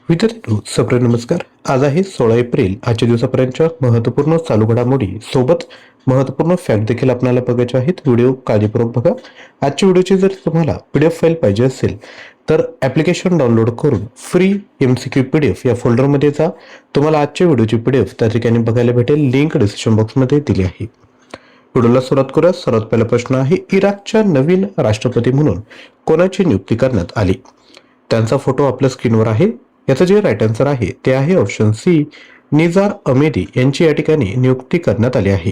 विद्यार्थी सप्रे नमस्कार. आज आहे 16 एप्रिल. आजच्या दिवसापर्यंतच्या महत्त्वपूर्ण चालू घडामोडी सोबत महत्त्वपूर्ण फॅक्ट देखील आपल्याला बघायचे आहेत. व्हिडिओ काळजीपूर्वक बघा. आजच्या व्हिडिओची जर तुम्हाला PDF फाईल पाहिजे असेल तर ॲप्लिकेशन डाउनलोड करून फ्री MCQ PDF या फोल्डरमध्ये जा. तुम्हाला आजच्या व्हिडिओची PDF त्या ठिकाणी बघायला भेटेल. लिंक डिस्क्रिप्शन बॉक्समध्ये दिली आहे. व्हिडिओला सुरुवात करूया. सर्वात पहिला प्रश्न आहे, इराकच्या नवीन राष्ट्रपती म्हणून कोणाची नियुक्ती करण्यात आली? त्यांचा फोटो आपल्या स्क्रीनवर आहे. याचं जे राईट आन्सर आहे ते आहे ऑप्शन सी, निजार अमेदी यांची या ठिकाणी नियुक्ती करण्यात आली आहे.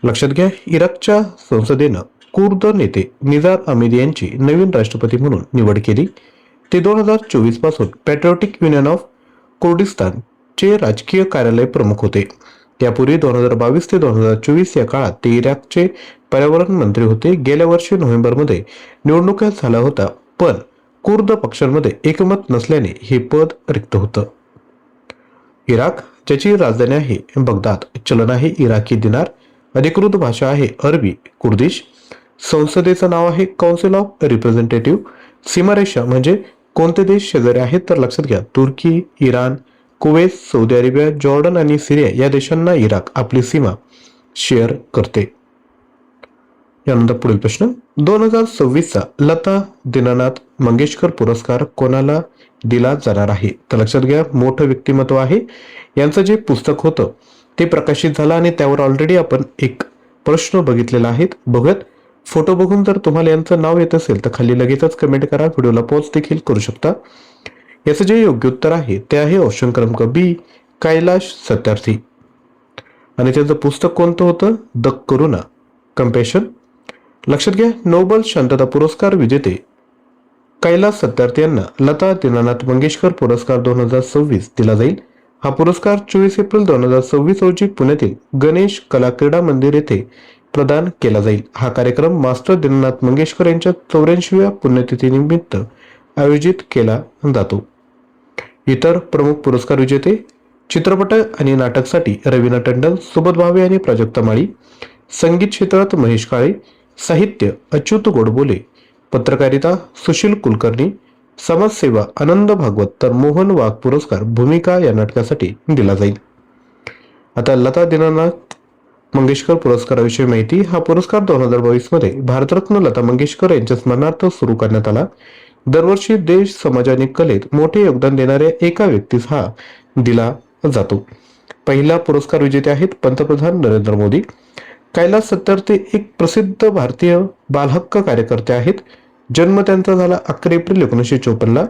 लक्षात घ्या, इराकच्या संसदेनं कुर्द नेते निजार अमेदी यांची नवीन राष्ट्रपती म्हणून निवड केली. ते 2024 पासून पॅट्रियोटिक युनियन ऑफ कुर्दिस्तानचे राजकीय कार्यालय प्रमुख होते. त्यापूर्वी 2022 ते 2024 या काळात ते इराकचे पर्यावरण मंत्री होते. गेल्या वर्षी नोव्हेंबरमध्ये निवडणुका झाला होता, पण कुर्द पक्षांमध्ये एकमत नसल्याने हे पद रिक्त होतं. इराक, ज्याची राजधानी आहे बगदाद, चलन आहे इराकी दिनार, अधिकृत भाषा आहे अरबी कुर्दिश, संसदेचं नाव आहे काउन्सिल ऑफ रिप्रेझेंटेटिव्ह, सीमारेषा म्हणजे कोणते देश शेजारी आहेत तर लक्षात घ्या, तुर्की, Iran, Kuwait, Saudi Arabia, Jordan आणि सिरिया या देशांना इराक आपली सीमा शेअर करते. यानंतर पुढील प्रश्न, 2026चा लता दीनानाथ मंगेशकर पुरस्कार कोणाला दिला जाणार आहे? तर लक्षात घ्या, मोठं व्यक्तिमत्व आहे. यांचं जे पुस्तक होतं ते प्रकाशित झालं आणि त्यावर ऑलरेडी आपण एक प्रश्न बघितलेला आहे. बघत फोटो बघून जर तुम्हाला यांचं नाव येत असेल तर खाली लगेचच कमेंट करा. व्हिडिओला पॉज देखील करू शकता. याचं जे योग्य उत्तर आहे ते आहे ऑप्शन क्रमांक बी, कैलाश सत्यार्थी. आणि त्याचं पुस्तक कोणतं होतं? The Karuna compassion. लक्षात घ्या, नोबेल शांतता पुरस्कार विजेते कैलास सत्यार्थी यांना लता दीनानाथ मंगेशकर पुरस्कार 2026 दिला जाईल. हा पुरस्कार 24 एप्रिल 2026 रोजी पुण्यातील गणेश कला क्रीडा मंदिर येथे प्रदान केला जाईल. हा कार्यक्रम मास्टर दीनानाथ मंगेशकर यांच्या 84व्या पुण्यतिथीनिमित्त आयोजित केला जातो. इतर प्रमुख पुरस्कार विजेते चित्रपट आणि नाटकसाठी रवीना टंडन, सुबोध भावे आणि प्राजक्ता माळी, संगीत क्षेत्रात महेश काळे, साहित्य अच्युत गोडबोले, पत्रकारिता सुशील कुलकर्णी, समाजसेवा आनंद भागवत, तर मोहन वाघ पुरस्कार भूमिका या नाटकासाठी दिला जाईल. आता लता दीनानाथ मंगेशकर पुरस्काराविषयी माहिती. हा पुरस्कार 2022 मध्ये भारतरत्न लता मंगेशकर यांच्या स्मरणार्थ सुरू करण्यात आला. दरवर्षी देश, समाज आणि कलेत मोठे योगदान देणाऱ्या एका व्यक्तीस हा दिला जातो. पहिला पुरस्कार विजेते आहेत पंतप्रधान नरेंद्र मोदी. कैलास सत्यार्थी एक प्रसिद्ध भारतीय बालहक्क कार्यकर्ते आहेत. जन्म त्यांचा झाला 11 एप्रिल 1954.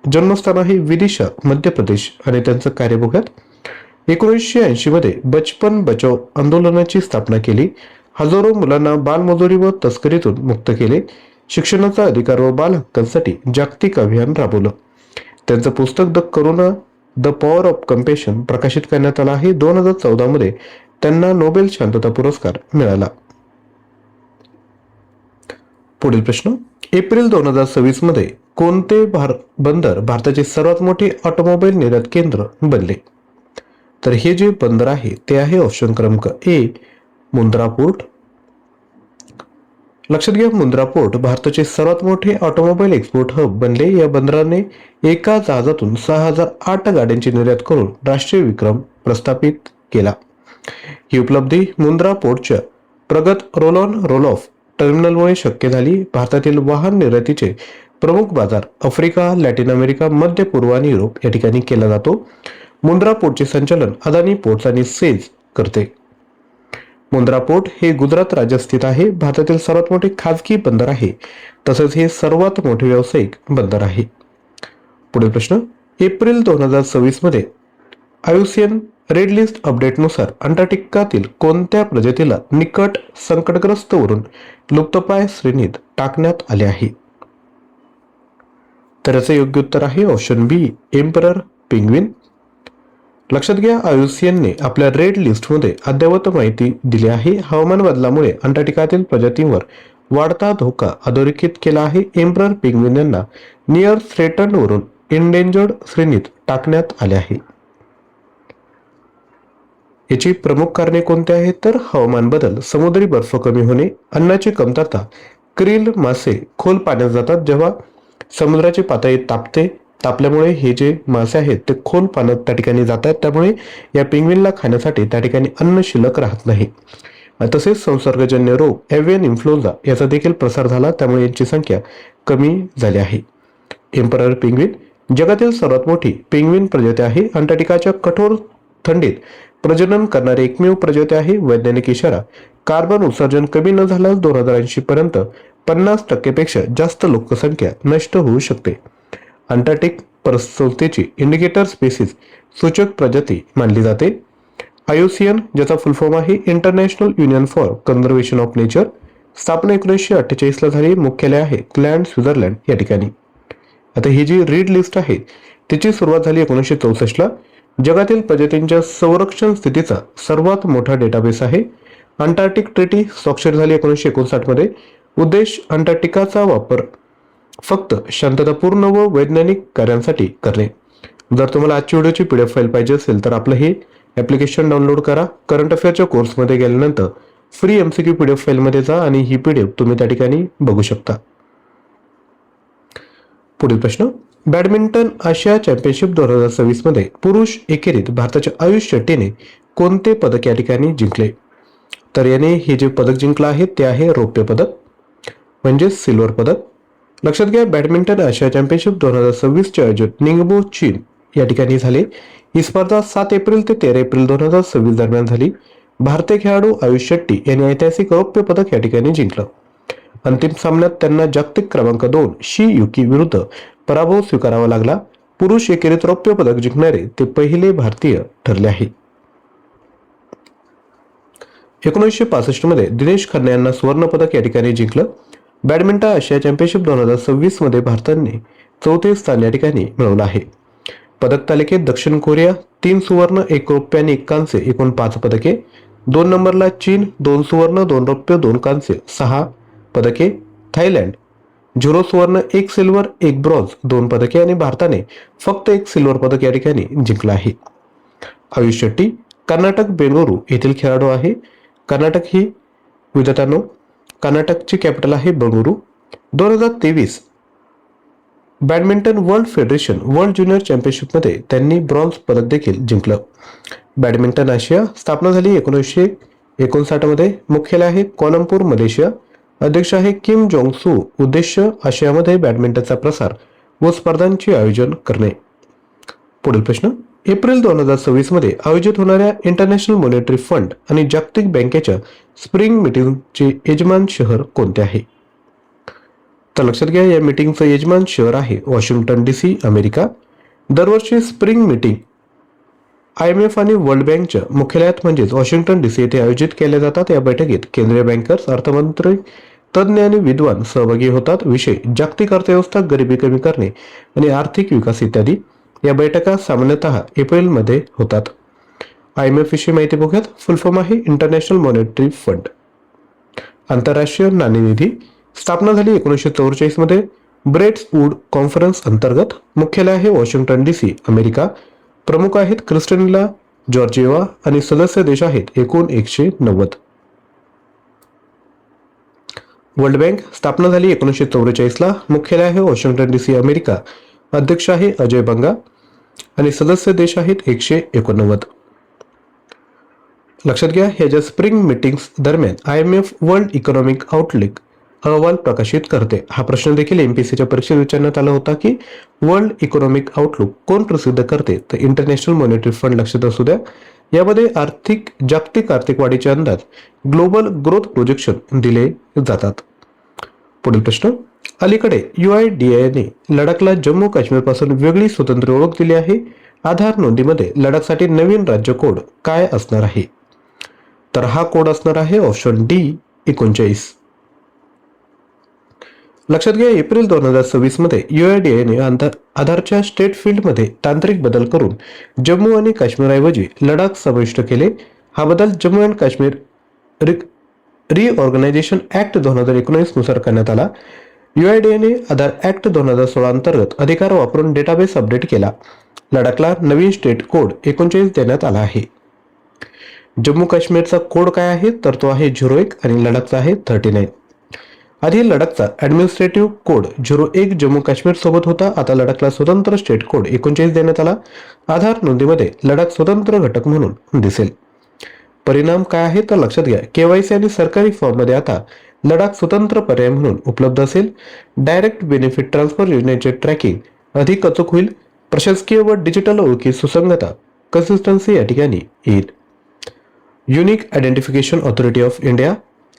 जन्मस्थान आहे विदिशा, मध्य प्रदेश. आणि त्यांचं कार्य बघूयात. 1980 मध्ये बचपन बचाव आंदोलनाची स्थापना केली. हजारो मुलांना बालमजुरी व तस्करीतून मुक्त केले. शिक्षणाचा अधिकार व बाल हक्कांसाठी जागतिक अभियान राबवलं. त्यांचं पुस्तक the Karuna, the power of compassion प्रकाशित करण्यात आलं आहे. 2014 मध्ये त्यांना नोबेल शांतता पुरस्कार मिळाला. पुढील प्रश्न, एप्रिल 2026 मध्ये कोणते बंदर भारताचे सर्वात मोठे ऑटोमोबाईल निर्यात केंद्र बनले? तर हे जे बंदर आहे ते आहे ऑप्शन क्रमांक ए, मुंद्रा पोर्ट. लक्षात घ्या, मुंद्रा पोर्ट भारताचे सर्वात मोठे ऑटोमोबाईल एक्सपोर्ट हब बनले. या बंदराने एका जहाजातून 6008 गाड्यांची निर्यात करून राष्ट्रीय विक्रम प्रस्थापित केला. ही उपलब्धी मुंद्रा पोर्टच्या प्रगत रोल ऑन रोल ऑफ टर्मिनलमुळे शक्य झाली. भारतातील वाहन निर्यातीचे प्रमुख बाजार आफ्रिका, लॅटिन अमेरिका, मध्य पूर्व आणि युरोप या ठिकाणी केला जातो. मुंद्रा पोर्टचे संचालन अदानी पोर्ट्स आणि सेज करते. मुंद्रा पोर्ट हे गुजरात राज्यात स्थित आहे. भारतातील सर्वात मोठे खाजगी बंदर आहे, तसेच हे सर्वात मोठे व्यावसायिक बंदर आहे. पुढील प्रश्न, एप्रिल 2026 मध्ये IUCN रेड लिस्ट अपडेटनुसार अंटार्क्टिकातील कोणत्या प्रजातीला निकट संकटग्रस्त वरून लुप्तप्राय श्रेणीत टाकण्यात आले आहे? तर याचे योग्य उत्तर आहे ऑप्शन बी, एम्परर पेंग्विन. लक्षात घ्या, IUCN ने आपल्या रेड लिस्टमध्ये अद्ययावत माहिती दिली आहे. हवामान बदलामुळे अंटार्क्टिकातील प्रजातींवर वाढता धोका अधोरेखित केला आहे. एम्परर पेंग्विन यांना नियर थ्रेटन्ड वरून एंडेंजर्ड श्रेणीत टाकण्यात आले आहे. याची प्रमुख कारणे कोणती आहेत? तर हवामान बदल, समुद्री बर्फ कमी होणे, अन्नाची कमतरता, क्रिल मासे खोल पाण्यात जातात जेव्हा समुद्राची पातळी तापते, तापल्यामुळे हे जे मासे आहेत ते खोल पाण्यात त्या ठिकाणी जातात, त्यामुळे या पेंग्विनला खाण्यासाठी त्या ठिकाणी अन्न शिल्लक राहत नाही. तसेच संसर्गजन्य रोग एव्हियन इन्फ्लुएन्झा याचा देखील प्रसार झाला, त्यामुळे यांची संख्या कमी झाली आहे. एम्परर पेंग्विन जगातील सर्वात मोठी पेंग्विन प्रजाती आहे. अंटार्क्टिकाच्या कठोर थंडीत प्रजनन करणारी एकमेव प्रजाती आहे. वैज्ञानिक इशारा, कार्बन उत्सर्जन कमी न झाल्यास 2080 पर्यंत 50% पेक्षा जास्त लोकसंख्या नष्ट होऊ शकते. अंटार्क्टिक परिसंस्थेची इंडिकेटर स्पेसिस सूचक प्रजाती मानली जाते. IUCN ज्याचा फुल फॉर्म आहे international union for conservation of nature, स्थापना 1948 ला झाली. मुख्यालय आहे ग्लॅंड, स्वित्झर्लंड या ठिकाणी. आता ही जी रीड लिस्ट आहे तिची सुरुवात झाली 1964 ला. जगातील प्रजातींच्या संरक्षण स्थितीचा सर्वात मोठा डेटाबेस आहे. अंटार्क्टिक ट्रीटी स्वाक्षरी झाली 1959 मध्ये. उद्देश अंटार्क्टिकाचा वापर फक्त शांततापूर्ण व वैज्ञानिक कार्यांसाठी करणे. जर तुम्हाला आजची व्हिडिओची PDF फाईल पाहिजे असेल तर आपलं हे ॲप्लिकेशन डाउनलोड करा. करंट अफेअरच्या कोर्समध्ये गेल्यानंतर फ्री MCQ PDF फाईलमध्ये जा आणि ही PDF तुम्ही त्या ठिकाणी बघू शकता. पुढील प्रश्न, बॅडमिंटन आशिया चॅम्पियनशिप 2026 मध्ये पुरुष एकेरीत भारताच्या आयुष शेट्टीने कोणते पदक या ठिकाणी जिंकले? तर याने हे जे पदक जिंकलं आहे ते आहे रौप्य पदक म्हणजे सिल्वर पदक. लक्षात घ्या, बॅडमिंटन आशिया चॅम्पियनशिप 2026 चे आयोजन निंगबो, चीन या ठिकाणी झाले. ही स्पर्धा 7 एप्रिल ते 13 एप्रिल 2026 दरम्यान झाली. भारतीय खेळाडू आयुष शेट्टी यांनी ऐतिहासिक रौप्य पदक या ठिकाणी जिंकलं. अंतिम सामन्यात त्यांना जागतिक क्रमांक 2 शी युकी विरुद्ध पराभव स्वीकारावा लागला. पुरुष एकेरीत रौप्य पदक जिंकणारे ते पहिले भारतीय ठरले आहे. 1965 मध्ये दिनेश खन्ना यांना सुवर्ण पदक या ठिकाणी जिंकलं. बॅडमिंटन आशिया चॅम्पियनशिप 2026 मध्ये भारताने 4थे स्थान या ठिकाणी मिळवलं आहे. पदक तालिकेत दक्षिण कोरिया 3 सुवर्ण 1 रौप्य आणि 1 कांस्य एकूण 5 पदके. 2 नंबरला चीन 2 सुवर्ण 2 रौप्य 2 कांस्य 6 पदके. थायलंड 0 सुवर्ण 1 सिल्वर 1 ब्रॉन्झ 2 पदके आणि भारताने फक्त 1 सिल्वर पदक या ठिकाणी जिंकलं आहे. आयुष शेट्टी कर्नाटक बेंगळुरू येथील खेळाडू आहे. कर्नाटक ही विद्यार्थ्यांनो कर्नाटकची कॅपिटल आहे Bengaluru. 2023 badminton world federation world junior चॅम्पियनशिपमध्ये त्यांनी ब्रॉन्झ पदक देखील जिंकलं. बॅडमिंटन आशिया स्थापना झाली 1959 मध्ये. मुख्यालय आहे कोलंबपूर, मलेशिया. अध्यक्ष आहे किम जोंग सू. उद्देश्य आशियामध्ये बॅडमिंटनचा प्रसार व स्पर्धांचे आयोजन करणे. पुढील प्रश्न, एप्रिल 2026 मध्ये आयोजित होणाऱ्या इंटरनॅशनल मॉनिटरी फंड आणि जागतिक बँकेच्या स्प्रिंग मीटिंगचे यजमान शहर कोणते आहे? तर लक्षात घ्या, या मीटिंगचं यजमान शहर आहे वॉशिंग्टन DC, अमेरिका. दरवर्षी स्प्रिंग मीटिंग IMF आणि वर्ल्ड बँकच्या मुख्यालयात म्हणजेच वॉशिंग्टन DC येथे आयोजित केल्या जातात. या बैठकीत केंद्रीय बँकर्स, अर्थमंत्री, तज्ज्ञ आणि विद्वान सहभागी होतात. विषय जागतिक अर्थव्यवस्था, गरिबी कमी करणे आणि आर्थिक विकास इत्यादी. या बैठका सामान्यतः एप्रिलमध्ये होतात. IMF विषयी माहिती बघूयात. फुल फॉर्म आहे इंटरनॅशनल मॉनिटरी फंड. आंतरराष्ट्रीय नाणेनिधी स्थापना झाली 1944 मध्ये ब्रेट्स वूड कॉन्फरन्स अंतर्गत. मुख्यालय आहे वॉशिंग्टन DC, अमेरिका. प्रमुख आहेत क्रिस्टलिना जॉर्जिएवा आणि सदस्य देश आहेत एकूण 190. वर्ल्ड बँक स्थापना झाली 1944 ला. मुख्यालय आहे वॉशिंग्टन DC, अमेरिका. अध्यक्ष आहे अजय बंगा आणि सदस्य देश आहेत 189. लक्षात घ्या, ह्या ज्या स्प्रिंग मीटिंग्स दरम्यान IMF वर्ल्ड इकॉनॉमिक आउटलुक अहवाल प्रकाशित करते. हा प्रश्न देखील MPSCच्या परीक्षेत विचारण्यात आला होता की वर्ल्ड इकॉनॉमिक आउटलुक कोण प्रसिद्ध करते? तर इंटरनॅशनल मॉनिटरी फंड लक्षात असू द्या. यामध्ये जागतिक आर्थिक वाढीचे अंदाज, ग्लोबल ग्रोथ प्रोजेक्शन दिले जातात. पुढील प्रश्न, अलीकडे UIDAI लडाखला जम्मू काश्मीर पासून वेगळी स्वतंत्र ओळख दिली आहे. आधार नोंदीमध्ये लडाखसाठी नवीन राज्य कोड काय असणार आहे? तर हा कोड असणार आहे ऑप्शन D 39. लक्षात घ्या, एप्रिल 2026 मध्ये UIDAI आधारच्या स्टेट फील्डमध्ये तांत्रिक बदल करून जम्मू आणि काश्मीरऐवजी लडाख समाविष्ट केले. हा बदल Jammu and Kashmir reorganisation act 2019 नुसार करण्यात आला. UIDAI आधार ऍक्ट 2016 अंतर्गत अधिकार वापरून डेटाबेस अपडेट केला. लडाखला नवीन स्टेट कोड 39 देण्यात आला आहे. जम्मू काश्मीरचा कोड काय आहे? तर तो आहे 01 आणि लडाखचा आहे 39. आधी लडाखचा ऍडमिनिस्ट्रेटिव्ह कोड 01 जम्मू काश्मीर सोबत होता. आता लडाखला स्वतंत्र स्टेट कोड 39 देण्यात आला. आधार नोंदीमध्ये लडाख स्वतंत्र घटक म्हणून दिसेल. परिणाम काय आहे तर लक्षात घ्या. केवायसी आणि सरकारी फॉर्ममध्ये आता लडाख स्वतंत्र पर्याय म्हणून उपलब्ध असेल. डायरेक्ट बेनिफिट ट्रान्सफर योजनेचे ट्रॅकिंग अधिक अचूक होईल. प्रशासकीय व डिजिटल ओळखी सुसंगता कन्सिस्टन्सी या ठिकाणी येईल. Unique identification authority of India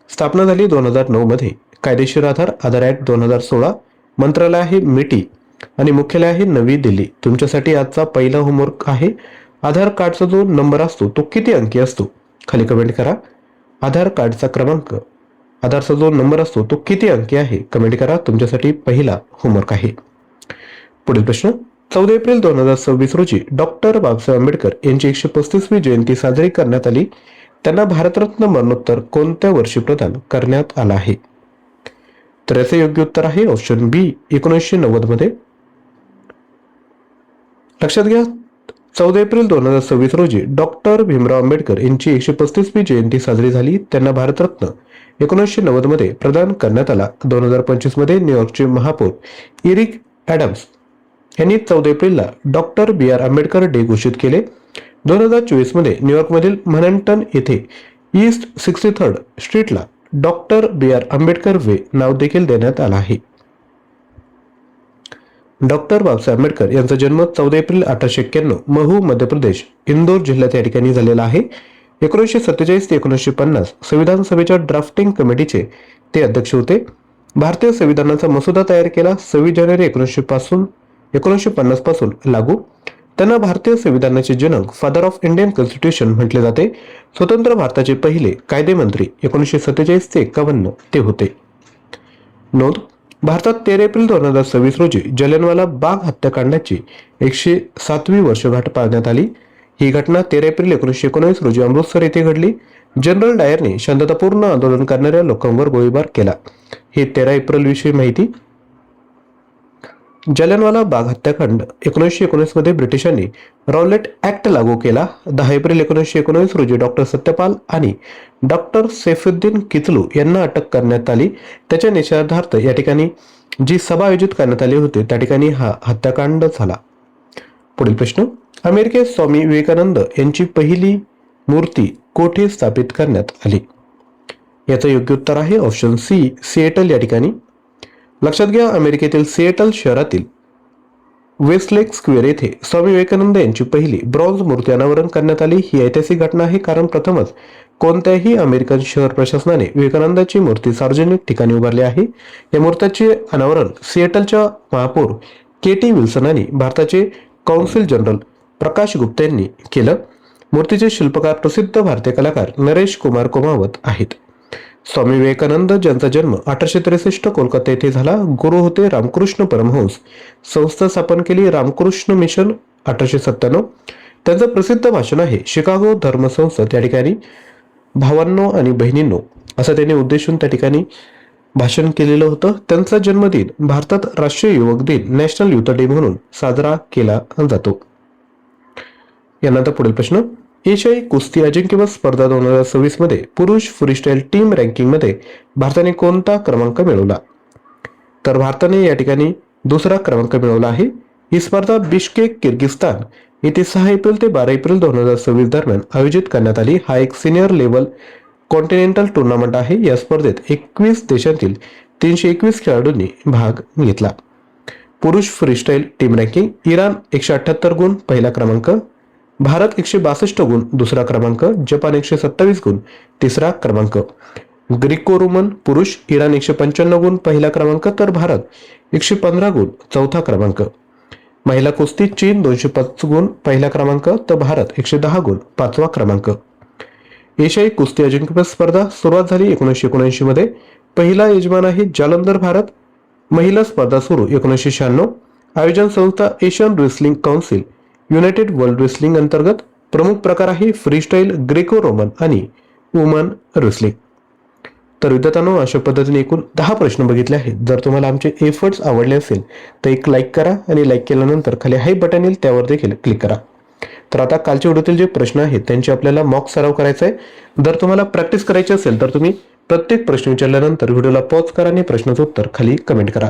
स्थापना झाली 2009 मध्ये. कायदेशीर आधार ऍक्ट 2016. मंत्रालय आहे मिटी आणि मुख्यालय आहे नवी दिल्ली. तुमच्यासाठी आजचा पहिला होमवर्क आहे. आधार कार्डचा जो नंबर असतो तो किती अंकी असतो खाली कमेंट करा. आधार कार्डचा क्रमांक आधारचा जो नंबर असतो तो किती अंकी आहे कमेंट करा. तुमच्यासाठी पहिला होमवर्क आहे. पुढील प्रश्न. 14 एप्रिल 2026 रोजी डॉक्टर बाबासाहेब आंबेडकर यांची 135वी जयंती साजरी करण्यात आली. त्यांना भारतरत्न मरणोत्तर कोणत्या वर्षी प्रदान करण्यात आला आहे तर याचे योग्य उत्तर आहे ऑप्शन बी 1990 मध्ये. लक्षात घ्या. 14 एप्रिल 2026 रोजी डॉक्टर भीमराव आंबेडकर यांची 135वी जयंती साजरी झाली. त्यांना भारतरत्न 1990 मध्ये प्रदान करण्यात आला. 2025 मध्ये न्यूयॉर्कचे महापौर इरिक ॲडम्स यांनी 14 एप्रिलला डॉक्टर बी आर आंबेडकर डे घोषित केले. 2024 मध्ये न्यूयॉर्कमधील मॅनहॅटन येथे ईस्ट 63rd स्ट्रीटला डॉक्टर बी आर आंबेडकर वे नाव देखील देण्यात आलं आहे. डॉक्टर बाबासाहेब आंबेडकर यांचा जन्म 14 एप्रिल 1891 महू मध्य प्रदेश इंदोर जिल्ह्यात या ठिकाणी झालेला आहे. 1947 ते 1950 संविधान सभेच्या ड्राफ्टिंग कमिटीचे ते अध्यक्ष होते. भारतीय संविधानाचा मसुदा तयार केला. 26 जानेवारी 1950 पासून लागू. त्यांना भारतीय संविधानाचे जनक फादर ऑफ इंडियन कॉन्स्टिट्यूशन म्हटले जाते. स्वतंत्र भारताचे पहिले कायदेमंत्री 1947 ते 51 ते होते. नोंद. भारतात 13 एप्रिल 2026 रोजी जालियनवाला बाग हत्याकांडाची 107वी वर्षगाठ पाळण्यात आली. ही घटना 13 एप्रिल 1919 रोजी अमृतसर येथे घडली. जनरल डायरने शांततापूर्ण आंदोलन करणाऱ्या लोकांवर गोळीबार केला. ही 13 एप्रिल विषयी माहिती. जालियनवाला बाग हत्याकांड 1919 मध्ये ब्रिटिशांनी रॉलेट ऍक्ट लागू केला. 10 एप्रिल 1919 रोजी डॉक्टर सत्यपाल आणि डॉक्टर सैफुद्दीन किचलू यांना अटक करण्यात आली. त्याच्या निषेधार्थ या ठिकाणी जी सभा आयोजित करण्यात आली होती त्या ठिकाणी हा हत्याकांड झाला. पुढील प्रश्न. अमेरिकेत स्वामी विवेकानंद यांची पहिली मूर्ती कोठे स्थापित करण्यात आली याचं योग्य उत्तर आहे ऑप्शन सी सिएटल या ठिकाणी. लक्षात घ्या. अमेरिकेतील सिएटल शहरातील वेस्टलेक स्क्वेअर येथे स्वामी विवेकानंद यांची पहिली ब्रॉन्झ मूर्ती अनावरण करण्यात आली. ही ऐतिहासिक घटना आहे कारण प्रथमच कोणत्याही अमेरिकन शहर प्रशासनाने विवेकानंदाची मूर्ती सार्वजनिक ठिकाणी उभारली आहे. या मूर्तीचे अनावरण सिएटलच्या महापौर केटी विल्सन आणि भारताचे कौन्सिल जनरल प्रकाश गुप्ता यांनी केलं. मूर्तीचे शिल्पकार प्रसिद्ध भारतीय कलाकार नरेश कुमार कुमावत आहेत. स्वामी विवेकानंद ज्यांचा जन्म 1863 कोलकाता येथे झाला. गुरु होते रामकृष्ण परमहंस. संस्था स्थापन केली रामकृष्ण मिशन 1897. त्यांचं प्रसिद्ध भाषण आहे शिकागो धर्म संसद या ठिकाणी. भावांनो आणि बहिणींनो असं त्यांनी उद्देशून त्या ठिकाणी भाषण केलेलं होतं. त्यांचा जन्मदिन भारतात राष्ट्रीय युवक दिन नॅशनल युथ डे म्हणून साजरा केला जातो. यानंतर पुढील प्रश्न. एशियाई कुस्ती अजिंक्यपद स्पर्धा 2026 मध्ये पुरुष फ्रीस्टाईल टीम रँकिंग मध्ये भारताने कोणता क्रमांक मिळवला तर भारताने या ठिकाणी दुसरा क्रमांक मिळवला आहे. ही स्पर्धा बिश्केक किर्गिस्तान येथे 6 एप्रिल ते 12 एप्रिल 2026 दरम्यान आयोजित करण्यात आली. हा एक सिनियर लेव्हल कॉन्टिनेंटल टुर्नामेंट आहे. या स्पर्धेत 21 देशांतील 321 खेळाडूंनी भाग घेतला. पुरुष फ्रीस्टाईल टीम रँकिंग. इराण 178 गुण पहिला क्रमांक. भारत 162 गुण दुसरा क्रमांक. जपान 127 गुण तिसरा क्रमांक. ग्रीको रोमन पुरुष. इराण 195 गुण पहिला क्रमांक तर भारत 115 गुण चौथा क्रमांक. महिला कुस्ती. चीन 205 गुण पहिला क्रमांक तर भारत 110 गुण पाचवा क्रमांक. एशियाई कुस्ती अजिंक्यपद स्पर्धा सुरुवात झाली 1979 मध्ये. पहिला यजमान आहे जालंधर भारत. महिला स्पर्धा सुरू 1996. आयोजन संस्था Asian wrestling council United world wrestling अंतर्गत. प्रमुख प्रकार आहे फ्रीस्टाईल, ग्रेको रोमन आणि वुमन रेसलिंग. तर विद्यार्थ्यांनो अशा पद्धतीने एकूण 10 प्रश्न बघितले आहेत. जर तुम्हाला आमचे एफर्ट्स आवडले असेल तर एक लाईक करा आणि लाईक केल्यानंतर खाली हाय बटन येईल त्यावर देखील क्लिक करा. तर आता कालच्या व्हिडिओतील जे प्रश्न आहेत त्यांचे आपल्याला मॉक सराव करायचा आहे. जर तुम्हाला प्रॅक्टिस करायची असेल तर तुम्ही प्रत्येक प्रश्न विचारल्यानंतर व्हिडिओला पॉज करा आणि प्रश्नाचं उत्तर खाली कमेंट करा.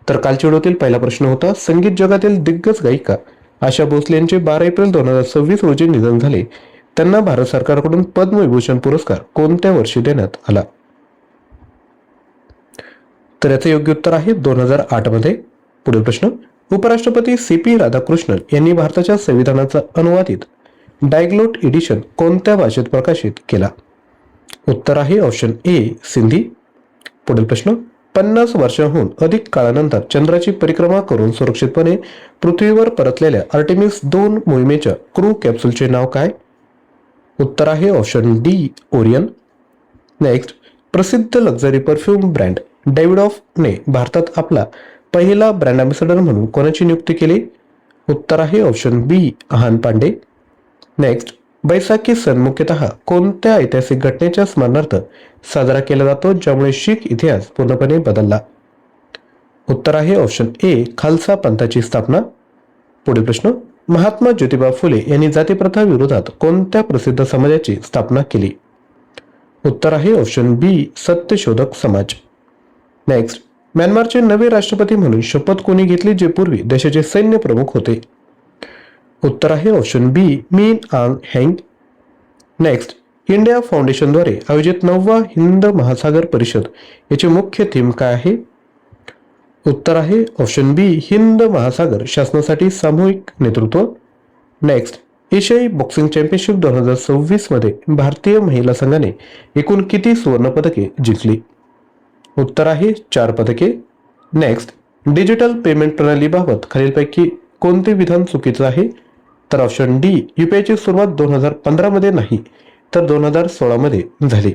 तर कालच्या व्हिडिओतील पहिला प्रश्न होता, संगीत जगातील दिग्गज गायिका आशा भोसले यांचे 12 एप्रिल 2026 रोजी निधन झाले. त्यांना भारत सरकारकडून पद्मविभूषण पुरस्कार कोणत्या वर्षी देण्यात आला? तर याचे योग्य उत्तर आहे 2008 मध्ये. पुढील प्रश्न, उपराष्ट्रपती CP राधाकृष्णन यांनी भारताच्या संविधानाचा अनुवादित डायग्लोट एडिशन कोणत्या भाषेत प्रकाशित केला? उत्तर आहे ऑप्शन ए सिंधी. पुढील प्रश्न, 50 वर्षांहून अधिक काळानंतर चंद्राची परिक्रमा करून सुरक्षितपणे पृथ्वीवर परतलेल्या आर्टेमिस 2 मोहिमेच्या क्रू कॅप्सूलचे नाव काय? उत्तर आहे ऑप्शन डी ओरियन. नेक्स्ट, प्रसिद्ध लक्झरी परफ्यूम ब्रँड डेविडॉफने भारतात आपला पहिला ब्रँड अँबॅसेडर म्हणून कोणाची नियुक्ती केली? उत्तर आहे ऑप्शन बी आहान पांडे. नेक्स्ट, बैसाखी सण मुख्यतः कोणत्या ऐतिहासिक घटनेच्या स्मरणार्थ साजरा केला जातो ज्यामुळे शीख इतिहास पूर्णपणे बदलला? उत्तर आहे ऑप्शन ए खालसा पंथाची स्थापना. पुढील प्रश्न, महात्मा ज्योतिबा फुले यांनी जातीप्रथा विरोधात कोणत्या प्रसिद्ध समाजाची स्थापना केली? उत्तर आहे ऑप्शन बी सत्यशोधक समाज. नेक्स्ट, म्यानमारचे नवे राष्ट्रपती म्हणून शपथ कोणी घेतली जे पूर्वी देशाचे सैन्य प्रमुख होते? उत्तर आहे ऑप्शन बी मीन आंग हँग. नेक्स्ट, इंडिया फाउंडेशनद्वारे आयोजित 9वा हिंद महासागर परिषद याचे मुख्य थीम काय आहे? उत्तर आहे ऑप्शन बी हिंद महासागर शासनासाठी सामूहिक नेतृत्व. नेक्स्ट, एशियाई बॉक्सिंग चॅम्पियनशिप 2026 मध्ये भारतीय महिला संघाने एकूण किती सुवर्ण पदके जिंकली? उत्तर आहे 4 पदके. नेक्स्ट, डिजिटल पेमेंट प्रणालीबाबत खालीलपैकी कोणते विधान चुकीचं आहे? तर ऑप्शन डी UPIची सुरुवात 2015 मध्ये नाही तर 2016 मध्ये झाली.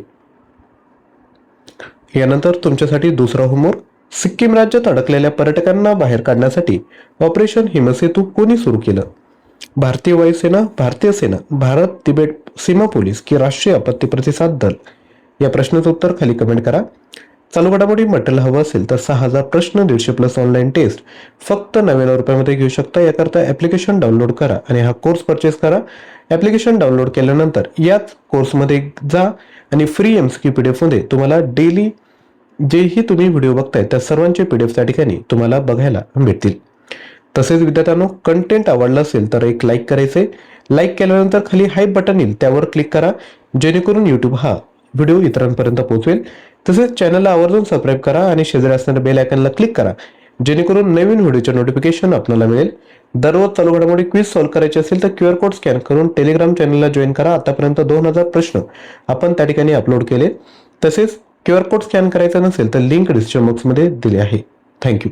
यानंतर तुमच्यासाठी दुसरा होमवर्क, सिक्कीम राज्यात अडकलेल्या पर्यटकांना बाहेर काढण्यासाठी ऑपरेशन हिमसेतू कोणी सुरू केलं? भारतीय वायुसेना, भारतीय सेना, भारत तिबेट सीमा पोलीस की राष्ट्रीय आपत्ती प्रतिसाद दल? या प्रश्नाचं उत्तर खाली कमेंट करा. चालू घडामोडी मटेरियल हवं असेल तर 6000 प्रश्न 150+ ऑनलाईन टेस्ट फक्त 99 रुपयामध्ये घेऊ शकता. याकरता ऍप्लिकेशन डाउनलोड करा आणि हा कोर्स परचेस करा. ऍप्लिकेशन डाउनलोड केल्यानंतर याच कोर्समध्ये जा आणि फ्री MCQ PDF मध्ये तुम्हाला डेली जेही तुम्ही व्हिडिओ बघताय त्या सर्वांचे PDF त्या ठिकाणी तुम्हाला बघायला भेटतील. तसेच विद्यार्थ्यांनो, कंटेंट आवडला असेल तर एक लाईक करायचे. लाईक केल्यानंतर खाली हाईप बटन येईल त्यावर क्लिक करा जेणेकरून YouTube हा व्हिडिओ इतरांपर्यंत पोहोचवेल. तसेच चॅनलला आवर्जून सबस्क्राईब करा आणि शेजारी असणाऱ्या बेल आयकॉनला क्लिक करा जेणेकरून नवीन व्हिडिओचे नोटिफिकेशन आपल्याला मिळेल. दररोज चालू घडामोडी क्विज सॉल्व्ह करायचे असेल तर QR कोड स्कॅन करून टेलिग्राम चॅनलला जॉईन करा. आतापर्यंत 2000 प्रश्न आपण त्या ठिकाणी अपलोड केले. तसेच QR कोड स्कॅन करायचा नसेल तर लिंक डिस्क्रिप्शन बॉक्समध्ये दिली आहे. थँक्यू.